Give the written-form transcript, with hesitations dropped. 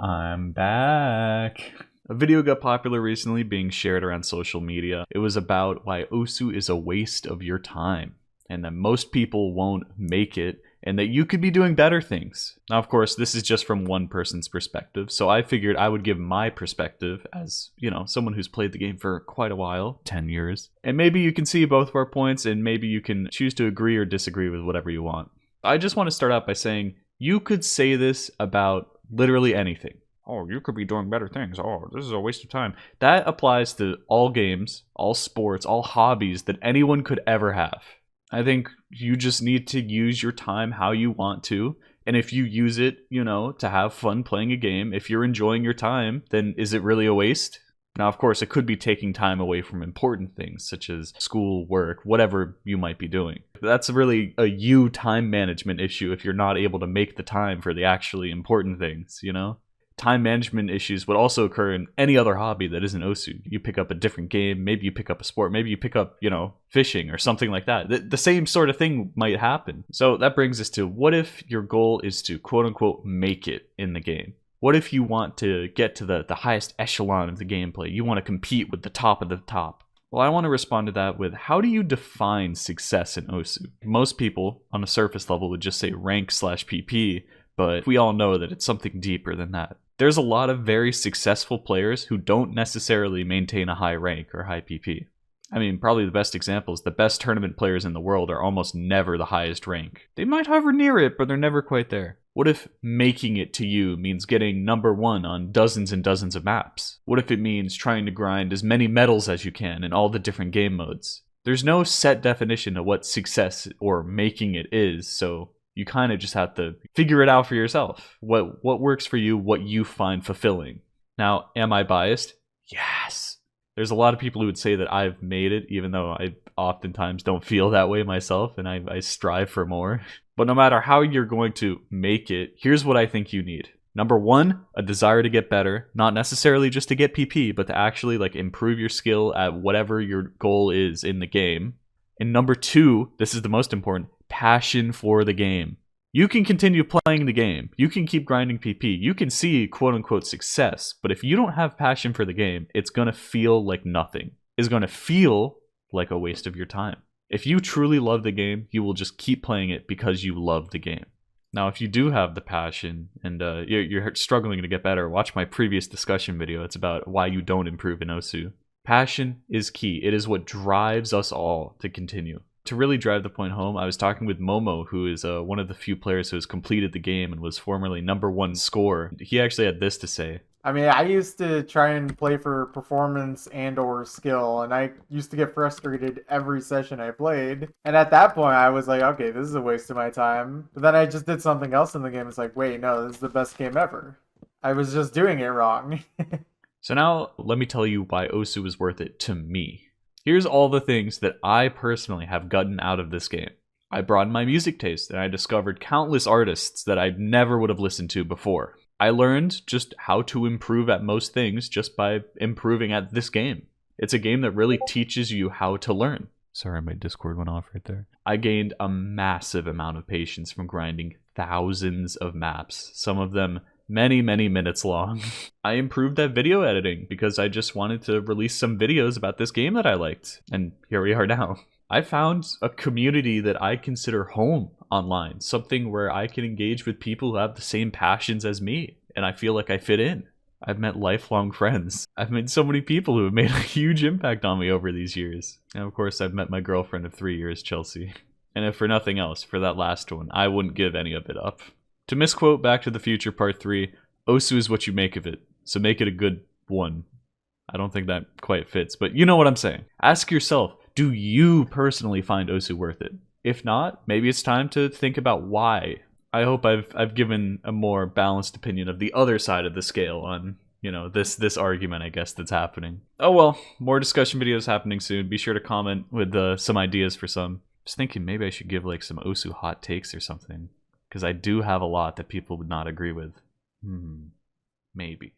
I'm back. A video got popular recently being shared around social media. It was about why Osu is a waste of your time and that most people won't make it and that you could be doing better things. Now, of course, this is just from one person's perspective, so I figured I would give my perspective as, someone who's played the game for quite a while, 10 years. And maybe you can see both of our points and maybe you can choose to agree or disagree with whatever you want. I just want to start out by saying you could say this about literally anything. Oh, you could be doing better things. Oh, this is a waste of time. That applies to all games, all sports, all hobbies that anyone could ever have. I think you just need to use your time how you want to. And if you use it, to have fun playing a game, if you're enjoying your time, then is it really a waste? Now, of course, it could be taking time away from important things such as school, work, whatever you might be doing. That's really a you time management issue if you're not able to make the time for the actually important things, Time management issues would also occur in any other hobby that isn't Osu. You pick up a different game, maybe you pick up a sport, maybe you pick up, fishing or something like that. The same sort of thing might happen. So that brings us to, what if your goal is to quote unquote make it in the game? What if you want to get to the highest echelon of the gameplay? You want to compete with the top of the top? Well, I want to respond to that with, how do you define success in Osu? Most people on a surface level would just say rank/PP, but we all know that it's something deeper than that. There's a lot of very successful players who don't necessarily maintain a high rank or high PP. I mean, probably the best example is the best tournament players in the world are almost never the highest rank. They might hover near it, but they're never quite there. What if making it to you means getting #1 on dozens and dozens of maps? What if it means trying to grind as many medals as you can in all the different game modes? There's no set definition of what success or making it is, so you kind of just have to figure it out for yourself. What works for you, what you find fulfilling. Now, am I biased? Yes. There's a lot of people who would say that I've made it, even though I oftentimes don't feel that way myself, and I strive for more. But no matter how you're going to make it, here's what I think you need. #1, a desire to get better, not necessarily just to get PP, but to actually improve your skill at whatever your goal is in the game. And #2, this is the most important, passion for the game. You can continue playing the game. You can keep grinding PP. You can see quote-unquote success. But if you don't have passion for the game, it's going to feel like nothing. It's going to feel like a waste of your time. If you truly love the game, you will just keep playing it because you love the game. Now, if you do have the passion and you're struggling to get better, watch my previous discussion video. It's about why you don't improve in Osu. Passion is key. It is what drives us all to continue. To really drive the point home, I was talking with Momo, who is one of the few players who has completed the game and was formerly #1 scorer. He actually had this to say. I mean, I used to try and play for performance and or skill, and I used to get frustrated every session I played. And at that point, I was like, okay, this is a waste of my time. But then I just did something else in the game. It's like, wait, no, this is the best game ever. I was just doing it wrong. So now, let me tell you why Osu is worth it to me. Here's all the things that I personally have gotten out of this game. I broadened my music taste and I discovered countless artists that I never would have listened to before. I learned just how to improve at most things just by improving at this game. It's a game that really teaches you how to learn. Sorry, my Discord went off right there. I gained a massive amount of patience from grinding thousands of maps, some of them many minutes long. I improved at video editing because I just wanted to release some videos about this game that I liked. And here we are now. I found a community that I consider home online, something where I can engage with people who have the same passions as me, and I feel like I fit in. I've met lifelong friends. I've met so many people who have made a huge impact on me over these years. And of course, I've met my girlfriend of 3 years, Chelsea. And if for nothing else, for that last one, I wouldn't give any of it up. To misquote Back to the Future Part 3, Osu is what you make of it, so make it a good one. I don't think that quite fits, but you know what I'm saying. Ask yourself, do you personally find Osu worth it? If not, maybe it's time to think about why. I hope I've given a more balanced opinion of the other side of the scale on, this argument, I guess, that's happening. Oh well, more discussion videos happening soon. Be sure to comment with some ideas for some. Just thinking maybe I should give some Osu hot takes or something. Because I do have a lot that people would not agree with. Maybe.